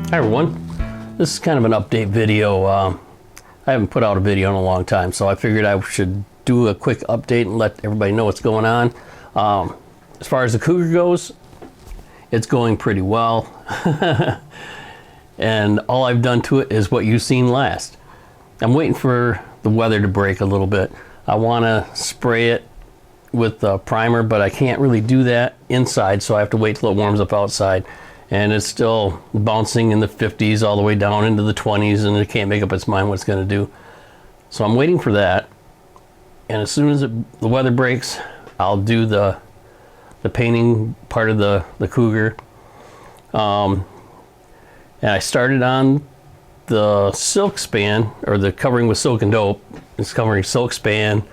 Hi everyone, this is kind of an update video. I haven't put out a video in a long time, so I figured I should do a quick update and let everybody know what's going on. As far as the Cougar goes, it's going pretty well. And all I've done to it is what you've seen last. I'm waiting for the weather to break a little bit. I want to spray it with a primer, but I can't really do that inside, so I have to wait till it warms up outside. And it's still bouncing in the 50s all the way down into the 20s, and it can't make up its mind what it's going to do. So I'm waiting for that, and as soon as the weather breaks, I'll do the painting part of the Cougar. And I started on the silk span, or the covering with silk and dope. It's covering silk span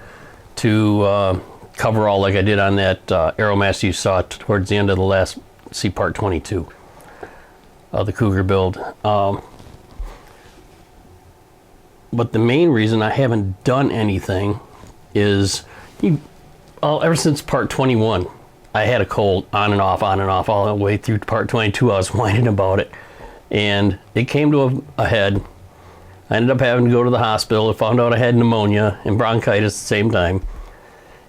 to cover all like I did on that Aeromask you saw towards the end of the last part 22 of the Cougar build. But the main reason I haven't done anything is ever since part 21 I had a cold on and off all the way through part 22. I was whining about it, and it came to a head. I ended up having to go to the hospital. I found out I had pneumonia and bronchitis at the same time,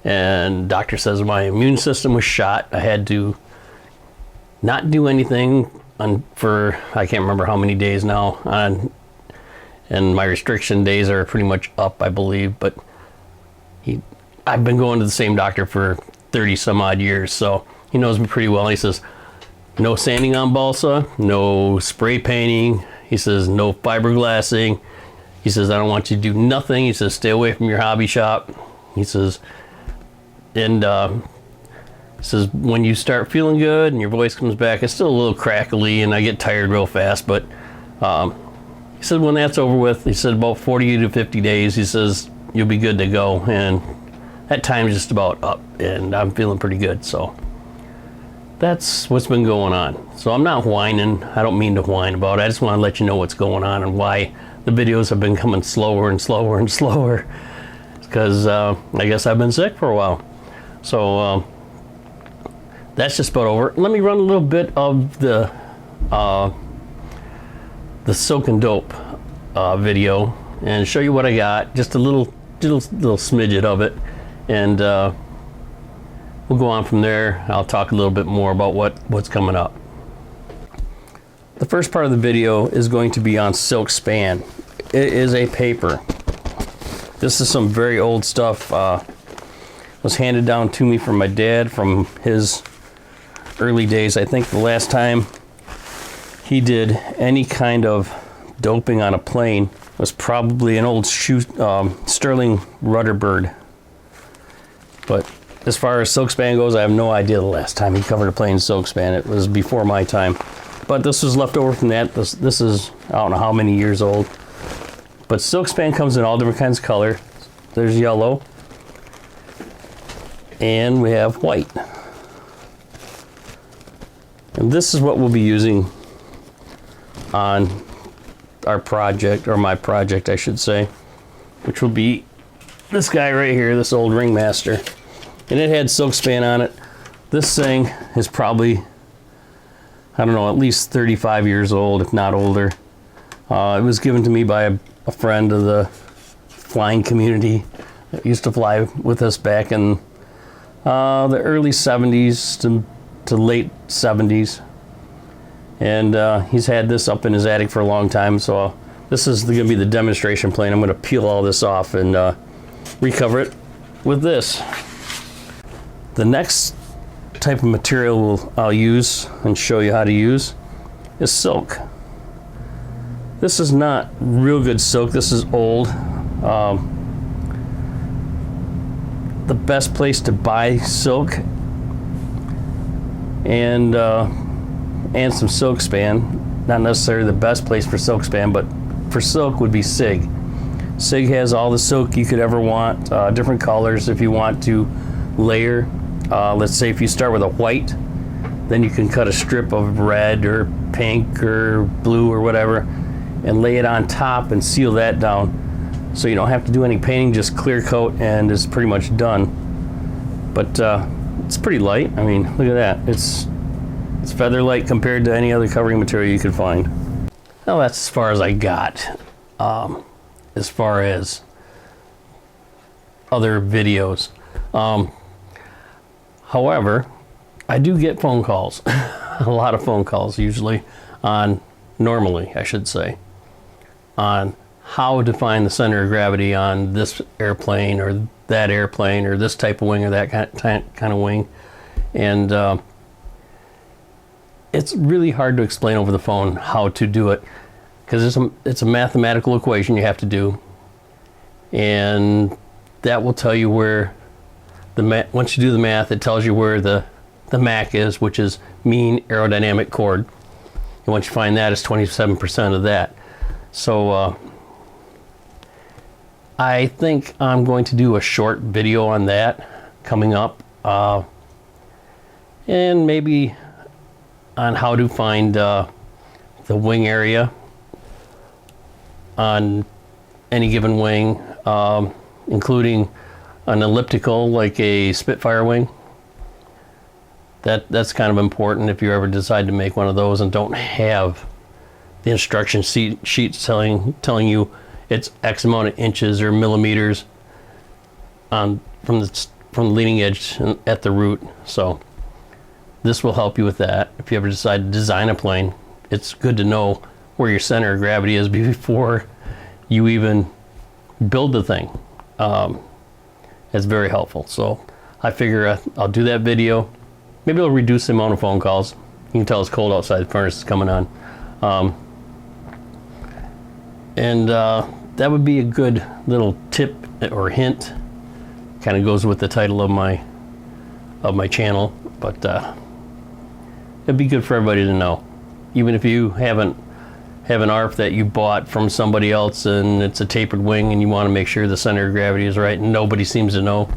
and doctor says my immune system was shot. I had to not do anything for I can't remember how many days now, and my restriction days are pretty much up, I believe. But I've been going to the same doctor for 30 some odd years, so he knows me pretty well. He says no sanding on balsa, no spray painting. He says no fiberglassing. He says I don't want you to do nothing. He says stay away from your hobby shop. He says, and says when you start feeling good and your voice comes back, it's still a little crackly and I get tired real fast, but he said when that's over with, he said about 40 to 50 days, he says you'll be good to go, and that time's just about up and I'm feeling pretty good. So that's what's been going on. So I'm not whining. I don't mean to whine about it. I just want to let you know what's going on and why the videos have been coming slower and slower and slower, because I guess I've been sick for a while. So that's just about over. Let me run a little bit of the silk and dope video and show you what I got. Just a little smidget of it, and we'll go on from there. I'll talk a little bit more about what's coming up. The first part of the video is going to be on silk span. It is a paper. This is some very old stuff. Was handed down to me from my dad from his early days. I think the last time he did any kind of doping on a plane was probably an old Sterling Rudderbird. But as far as silk span goes, I have no idea the last time he covered a plane in silk span. It was before my time. But this was left over from that. This is, I don't know how many years old. But silk span comes in all different kinds of color. There's yellow. And we have white. And this is what we'll be using on our project, or my project I should say, which will be this guy right here, this old Ringmaster. And it had silk span on it. This thing is probably, I don't know, at least 35 years old, if not older. It was given to me by a friend of the flying community that used to fly with us back in the early 70s to late 70s. And he's had this up in his attic for a long time, so this is going to be the demonstration plane. I'm going to peel all this off and recover it with this. The next type of material I'll use and show you how to use is silk. This is not real good silk. This is old. The best place to buy silk and some silk span, not necessarily the best place for silk span, but for silk would be Sig. Sig has all the silk you could ever want, different colors if you want to layer. Let's say if you start with a white, then you can cut a strip of red or pink or blue or whatever and lay it on top and seal that down, so you don't have to do any painting, just clear coat and it's pretty much done. But it's pretty light. I mean, look at that. It's feather light compared to any other covering material you could find. Well, that's as far as I got. As far as other videos. However, I do get phone calls, a lot of phone calls usually normally I should say, on how to find the center of gravity on this airplane or that airplane or this type of wing or that kind of wing. And it's really hard to explain over the phone how to do it, because it's a mathematical equation you have to do, and that will tell you where once you do the math, it tells you where the MAC is, which is mean aerodynamic chord, and once you find that, it's 27% of that. So I think I'm going to do a short video on that coming up, and maybe on how to find the wing area on any given wing, including an elliptical like a Spitfire wing. That's kind of important if you ever decide to make one of those and don't have the instruction sheets telling you it's X amount of inches or millimeters from the leading edge at the root. So this will help you with that. If you ever decide to design a plane, it's good to know where your center of gravity is before you even build the thing. It's very helpful. So I figure I'll do that video. Maybe it'll reduce the amount of phone calls. You can tell it's cold outside, the furnace is coming on. That would be a good little tip or hint. Kind of goes with the title of my channel, but it'd be good for everybody to know. Even if you have an ARP that you bought from somebody else and it's a tapered wing and you want to make sure the center of gravity is right and nobody seems to know,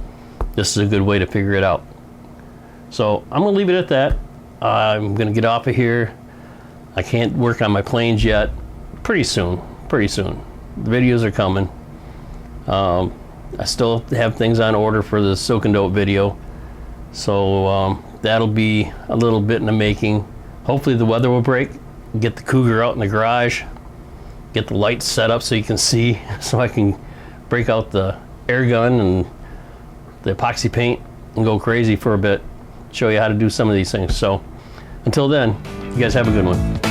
this is a good way to figure it out. So I'm going to leave it at that. I'm going to get off of here. I can't work on my planes yet. Pretty soon. The videos are coming. I still have things on order for the Silk and Dope video. So that'll be a little bit in the making. Hopefully the weather will break. Get the Cougar out in the garage. Get the lights set up so you can see, so I can break out the air gun and the epoxy paint and go crazy for a bit. Show you how to do some of these things. So until then, you guys have a good one.